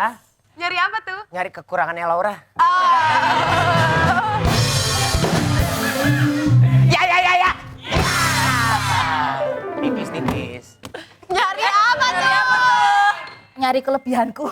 Hah? Nyari apa tuh? Nyari kekurangannya Laura. Ya. Tipis. Nyari apa tuh? Nyari kelebihanku.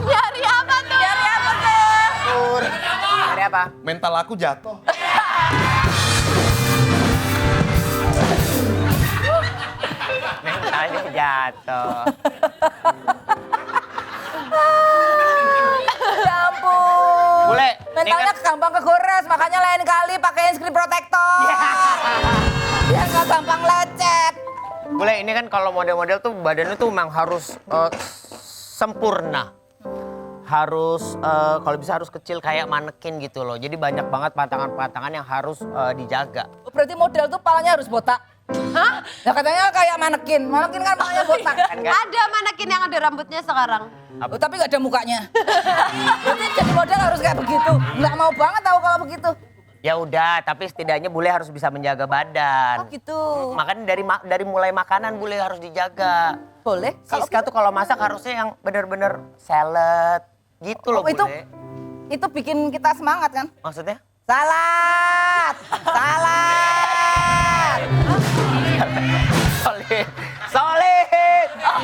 Nyari apa tuh? Pur. Nyari apa? Mental aku jatuh. Mentalnya jatuh. Ya ampun. Bule, Mentalnya gampang kegores, makanya lain kali pakai screen protector. Biar nggak gampang lecet. Bule, ini kan kalau model-model tuh badannya tuh memang harus sempurna. Harus kalau bisa harus kecil kayak manekin gitu loh. Jadi banyak banget pantangan-pantangan yang harus dijaga. Berarti model tuh palanya harus botak. Hah? Ya katanya kayak manekin. Manekin kan palanya botak. Ada manekin yang ada rambutnya sekarang. Oh, tapi nggak ada mukanya. Berarti jadi model harus kayak begitu. Nggak mau banget tahu kalau begitu. Ya udah, tapi setidaknya bule harus bisa menjaga badan. Oh gitu. Makanya dari mulai makanan bule harus dijaga. Boleh. Siska tuh kalau masak harusnya yang bener-bener salad gitu loh Oh, itu- bule. Itu bikin kita semangat kan? Maksudnya? Salad.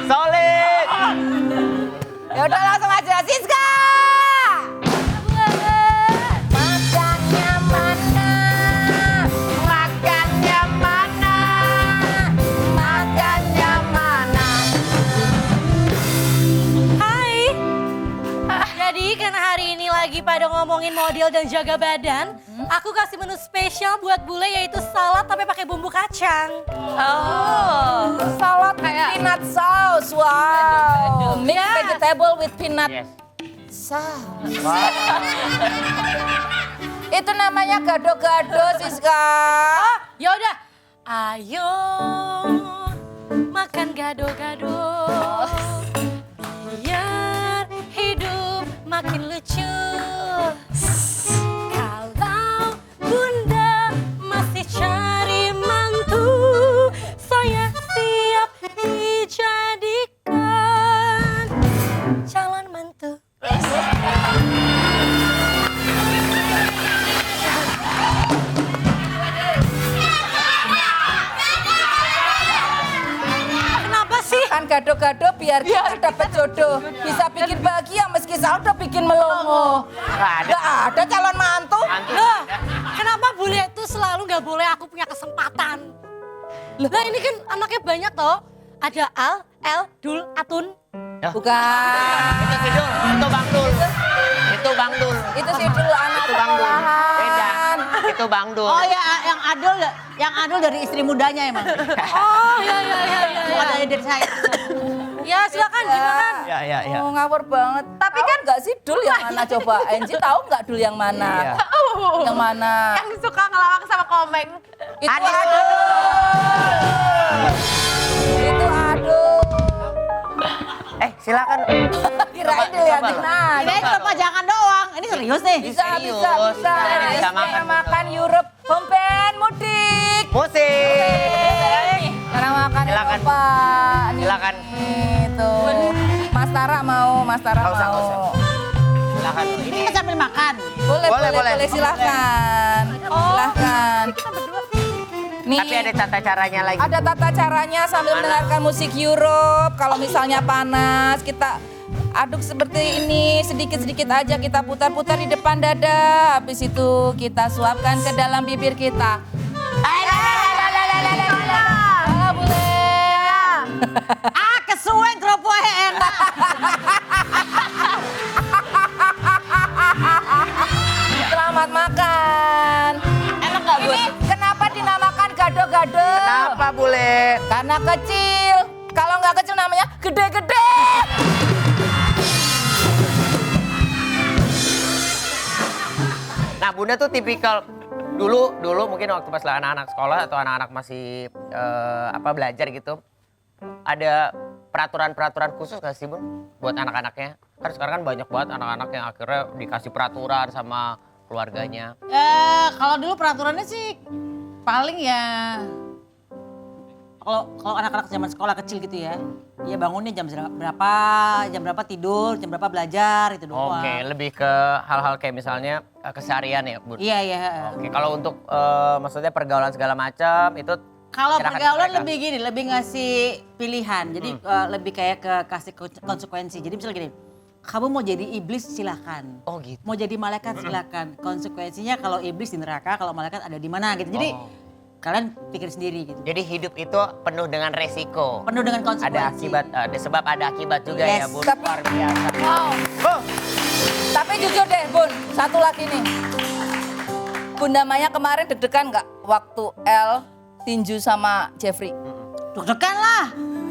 Solid. Ya udah langsung aja Siska. Makannya mana? Makannya mana? Makannya mana? Hai. Jadi karena hari ini lagi pada ngomongin model dan jaga badan, aku kasih menu spesial buat bule yaitu salad tapi pakai bumbu kacang. Salad peanut sauce. Wow. Mixed vegetable with peanut Yes. sauce. Wah, Itu namanya gado-gado Siska. Ya udah, ayo makan gado-gado biar hidup makin lucu. Kalau bunda masih cari mantu, saya siap dijadikan calon mantu. Kenapa sih? Kan gado-gado biar kita dapat jodoh. Bisa bikin bahagia meski saldo bikin melongo. nggak ada. Gak ada calon mantu. Loh, kenapa bule itu selalu nggak boleh aku punya kesempatan? Lah ini kan anaknya banyak toh. Ada Al, El, Dul, Atun. Bukan. Itu si Dul, itu Bang Dul. Itu Bang Dul. Itu sih dulu anak Itu Bang Dul. Beda. sekolahan. Itu Bang Dul. Oh ya, yang Adul dari istri mudanya emang. Oh ya. Bukan dari saya. Ya silakan dimakan. Ya. Oh ngawur banget. Tapi kan nggak sih Dul yang mana coba? Angie tahu nggak Dul yang mana? Iya. Yang mana? Yang suka ngelawak sama komeng. Itu aduh. Itu aduh. Silakan. Kirain dilihatin aja. Ini cuma pajangan doang. Ini serius nih. Bisa. Bisa makan. Makan Europe Hompen mudik. Musik. Karena makan Silakan. Eropa. Nih, Silakan. Itu. Mas Tara mau. Nggak usah. Silakan. Ini kita sambil makan. Boleh, silahkan. Silahkan. Nih, Tapi ada tata caranya lagi. ada tata caranya sambil mendengarkan musik Europe. Kalau misalnya panas, kita aduk seperti ini, sedikit-sedikit aja kita putar-putar di depan dada. Habis itu kita suapkan ke dalam bibir kita. Ah, boleh. Kesuwen keropok enak. Selamat makan. Enak nggak, Bu? Ini kenapa dinamakan gado-gado? Kenapa bule? Karena kecil. Kalau nggak kecil namanya gede-gede. Nah bunda tuh tipikal dulu mungkin waktu pas anak-anak sekolah atau anak-anak masih belajar gitu, ada peraturan-peraturan khusus nggak sih bun buat anak-anaknya? Kan sekarang kan banyak banget anak-anak yang akhirnya dikasih peraturan sama keluarganya. Kalau dulu peraturannya sih paling ya kalau anak-anak zaman sekolah kecil gitu ya, dia bangunnya jam berapa tidur, jam berapa belajar itu doang. Oke, lebih ke hal-hal kayak misalnya keseharian ya, Bun? Iya, iya. Oke, kalau untuk maksudnya pergaulan segala macam itu Kalau serahkan ke pergaulan mereka. lebih gini, lebih ngasih pilihan. Jadi lebih kayak ke kasih konsekuensi. Jadi misalnya gini, kamu mau jadi iblis silakan. Oh gitu. Mau jadi malaikat silakan. Konsekuensinya kalau iblis di neraka, kalau malaikat ada di mana gitu. Jadi kalian pikir sendiri gitu. Jadi hidup itu penuh dengan resiko. Penuh dengan konsekuensi. Ada akibat, ada sebab ada akibat juga Yes. ya, Bun. Tapi- Luar biasa. Wow. Oh, Tapi jujur deh Bun, satu lagi nih. Bunda Maya kemarin deg-degan nggak waktu El tinju sama Jeffrey? Deg-degan lah.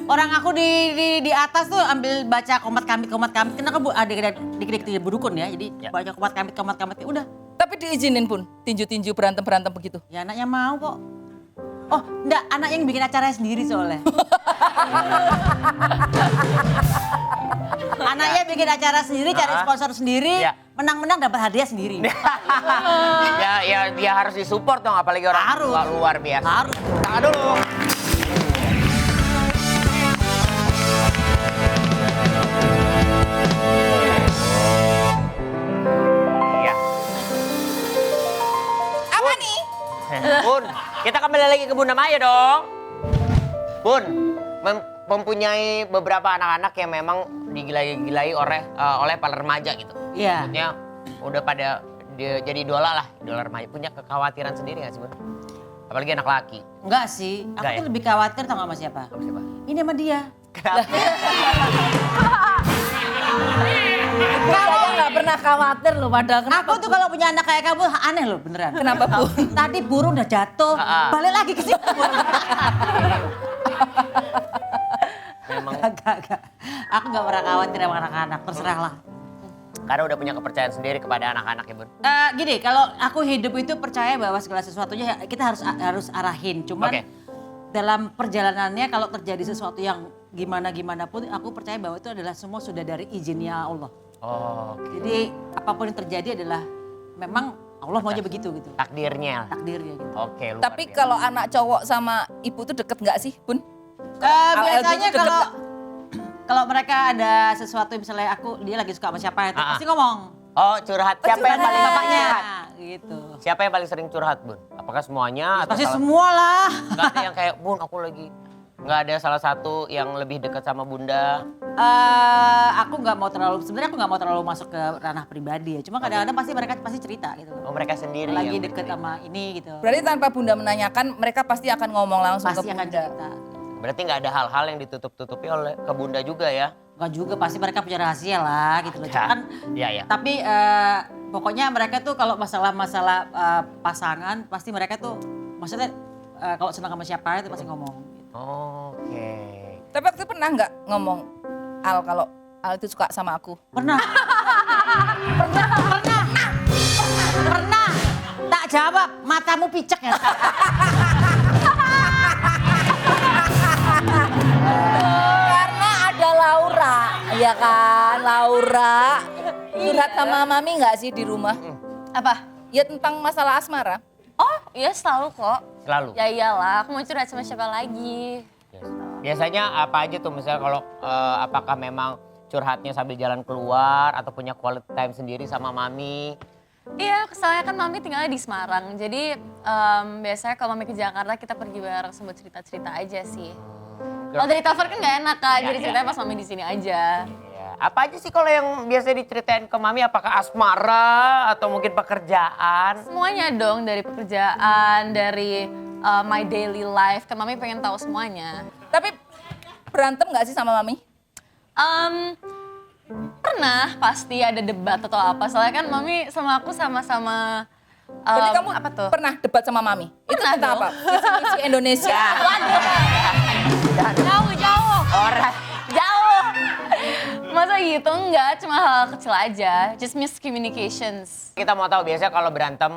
Orang aku di atas tuh ambil baca komat kamit. Karena kan ada dikit-dikit berdukun ya. Jadi Ya. baca komat kamit. Udah. Tapi diizinin Bun, tinju-tinju berantem-berantem begitu. Ya anaknya mau kok. Oh enggak, anak yang bikin acaranya sendiri soalnya. Anaknya bikin acara sendiri, cari sponsor sendiri, Ya. menang-menang dapat hadiah sendiri. ya dia harus disupport dong, apalagi orang Harus. tua luar biasa. Harus. Tangan dulu. Iya. Apa nih? Bun, kita kembali lagi ke Bunda Maya dong. Bun, mempunyai beberapa anak-anak yang memang digilai-gilai oleh para remaja gitu. Iya. Maksudnya udah pada jadi idola lah, idola remaja. Punya kekhawatiran sendiri gak sih, Bun? Apalagi anak laki. Enggak sih, aku Enggak ya? tuh lebih khawatir tau gak sama siapa? Sama siapa? Ini sama dia. Kenapa? Saya nggak pernah khawatir loh padahal. Kenapa? Aku tuh kalau punya anak kayak kamu aneh loh beneran. Kenapa Bu? Tadi burung udah jatuh, balik lagi ke situ. Memang Gak. Aku gak pernah khawatir sama anak-anak, terserah lah. karena udah punya kepercayaan sendiri kepada anak-anak ya, Bun. Gini, kalau aku hidup itu percaya bahwa segala sesuatunya kita harus arahin. Cuman Oke. dalam perjalanannya kalau terjadi sesuatu yang gimana pun, aku percaya bahwa itu adalah semua sudah dari izinnya Allah. Oh, Jadi apapun yang terjadi adalah memang Allah maunya begitu gitu. takdirnya. Takdirnya gitu. Oke, luar Tapi biasa. kalau anak cowok sama ibu tuh deket nggak sih Bun? Biasanya deket kalau mereka ada sesuatu misalnya dia lagi suka sama siapa itu pasti ngomong. Oh, curhat. Siapa yang paling Bapaknya curhat? gitu. Siapa yang paling sering curhat, Bun? Apakah semuanya atau Pasti salah- semua lah. Nggak ada yang kayak, Bun aku lagi. Nggak ada salah satu yang lebih dekat sama Bunda. Aku nggak mau terlalu masuk ke ranah pribadi ya. Cuma kadang-kadang mereka pasti cerita gitu. Oh, mereka sendiri Lagi yang deket cerita. sama ini gitu. Berarti tanpa Bunda menanyakan mereka pasti akan ngomong langsung Pasti ke akan Bunda. cerita. Berarti nggak ada hal-hal yang ditutup-tutupi ke Bunda juga ya? Enggak juga, pasti mereka punya rahasia lah gitu loh. Ya. Kan, Iya, iya. tapi pokoknya mereka tuh kalau masalah pasangan pasti mereka tuh maksudnya kalau senang sama siapa itu pasti ngomong. Gitu. Oke. Tapi waktu itu pernah nggak ngomong Al kalau Al itu suka sama aku? Pernah. Pernah. Tak jawab, matamu picek ya. Karena ada Laura, ya kan? Laura curhat sama Mami nggak sih di rumah? Apa? Ya tentang masalah asmara. Oh iya selalu kok. Selalu. Ya iyalah, aku mau curhat sama siapa lagi. Yes. Biasanya apa aja tuh misalnya kalau apakah memang curhatnya sambil jalan keluar atau punya quality time sendiri sama Mami? Iya, soalnya kan Mami tinggalnya di Semarang. Jadi biasanya kalau Mami ke Jakarta kita pergi bareng semua cerita-cerita aja sih. Kalau dari telepon kan nggak enak kan, Ya, jadi ya. ceritanya pas Mami di sini aja. Iya. Apa aja sih kalau yang biasa diceritain ke Mami? Apakah asmara atau mungkin pekerjaan? Semuanya dong, dari pekerjaan, dari my daily life. Kan Mami pengen tahu semuanya. Tapi berantem nggak sih sama Mami? Pernah pasti ada debat atau apa. Soalnya kan Mami sama aku sama-sama Berarti kamu apa tuh? pernah debat sama Mami? Itu Pernah tentang dong. apa? Visi Indonesia. Jauh. Orang. Jauh. Masa gitu? Enggak, cuma hal kecil aja. Just miscommunications. Kita mau tahu biasanya kalau berantem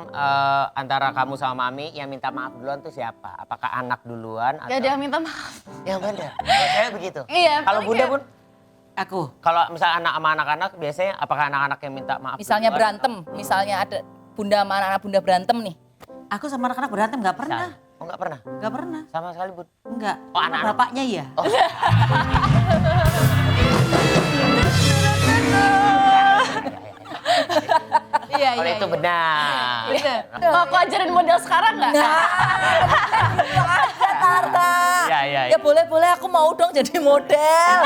antara kamu sama Mami yang minta maaf duluan tuh siapa? Apakah anak duluan atau? Gak ada yang minta maaf. Yang benar. Saya begitu. Iya, Kalau paling Bunda kayak- Bun, Aku. kalau misalnya anak sama anak-anak biasanya apakah anak-anak yang minta maaf? Misalnya duluan berantem, misalnya ada Bunda sama anak-anak Bunda berantem nih. Aku sama anak-anak berantem nggak atau- pernah. Oh nggak pernah? Nggak pernah. Sama sekali Bun? enggak. Oh, anak-anak. Bapaknya ya. Oh. Iya, Kalau itu benar. Oh, aku ajarin model sekarang nggak? aja Tarta. Iya. Ya boleh aku mau dong jadi model.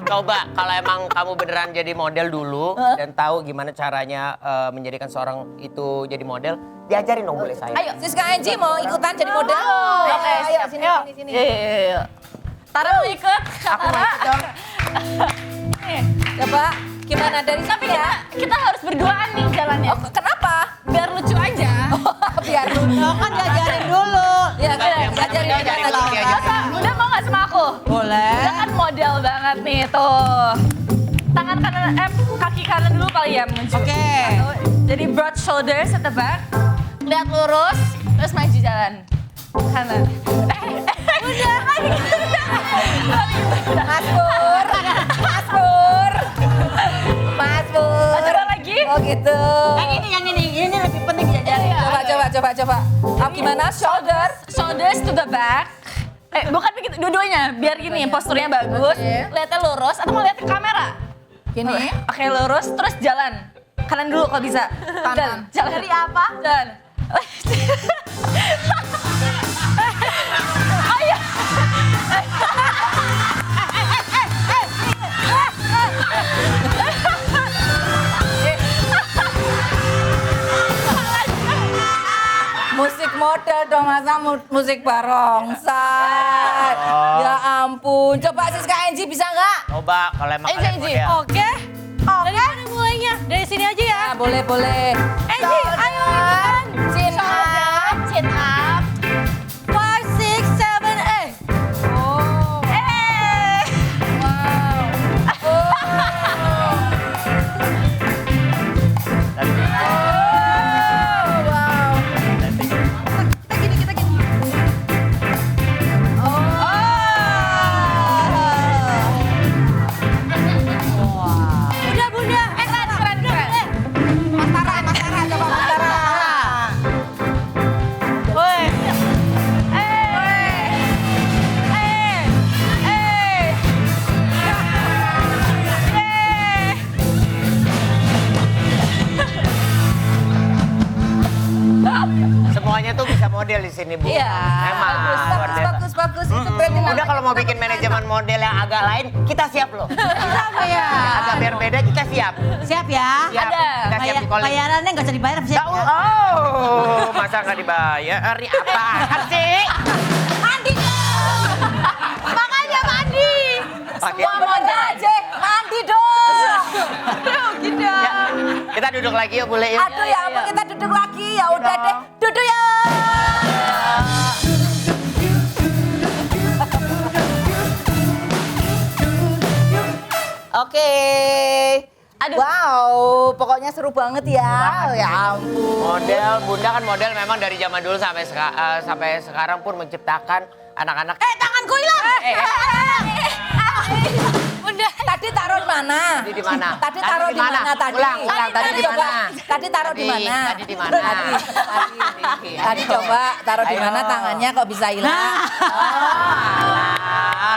Coba kalau emang kamu beneran jadi model dulu dan tahu gimana caranya menjadikan seorang itu jadi model, diajarin dong boleh saya. Ayo. Siska Angie mau ikutan jadi model? Oke, ayo siap. sini Yuk. sini. Iya. Tara mau ikut? Kak Aku mau Tara. ikut dong. Coba gimana dari Tapi sini ya? kita harus berduaan nih jalannya. Oh, kenapa? Biar lucu aja. Biar dulu. Oh, kan diajarin dulu. Ya, diajarin Diajarin gimana dulu, dong. diajarin. Masa, Bunda mau nggak sama aku? Boleh. Bunda kan model banget nih, tuh. Tangan kanan, kaki kanan dulu kali ya menuju. Oke. Jadi broad shoulders at the back. Lihat lurus, terus maju jalan. Kanan. Bunda. Mas Pur. Mas Pur. Mas Pur. Coba lagi. Oh gitu. Yang ini lebih penting diajarin. Coba. Oh, gimana? Shoulder. Shoulders to the back. Bukan begitu, dua-duanya. Biar gini, posturnya bagus. Oke. Lihatnya lurus, atau mau lihat ke kamera? Gini. Oke, lurus, terus jalan. Kanan dulu kalau bisa. Kanan. Jalan. Dari apa? Jalan. Ayo. Musik model dong, masa musik barongsai. Ya ampun. Coba Siska Angie bisa nggak? Coba kalau emang Angie, kalian Angie. model. Oke. Dari mana mulainya? Dari sini aja ya. Nah, boleh. Angie, ayo ikutan. Chin up. Chin up. 5, 6, 7, 8. Oh. Wow. Oh. Wow. Kita gini. Bunda. Keren. Mantara, coba Mantara. Woi. Semuanya tuh bisa model di sini, Bu. Iya. Memang luar biasa. Bagus. Itu berarti Udah kalau mau bikin manajemen model yang agak lain, kita siap loh. Siapa ya? Agak berbeda kita siap. Siap ya. Siap. Ada. Kita siap di calling. Bayarannya nggak usah dibayar, siap Tahu? ya? Oh, masa nggak dibayar? Hari apaan sih? Makanya mandi. Pakai model aja, mandi dong. Ya, kita duduk lagi yuk, boleh yuk. Aduh ya ampun, kita duduk lagi. Ya udah deh, duduk ya. Oke. Aduh. Wow, pokoknya seru banget ya. Ya ampun. Model, Bunda kan model memang dari zaman dulu sampai sekarang pun menciptakan anak-anak. Tanganku hilang. Bunda. Tadi taruh di mana? Tadi di mana? Tadi taruh di mana tadi? Ulang, tadi di coba. mana? Tadi taruh di mana? Tadi di mana? Tadi coba taruh di Ayo. mana tangannya kok bisa hilang? Ah,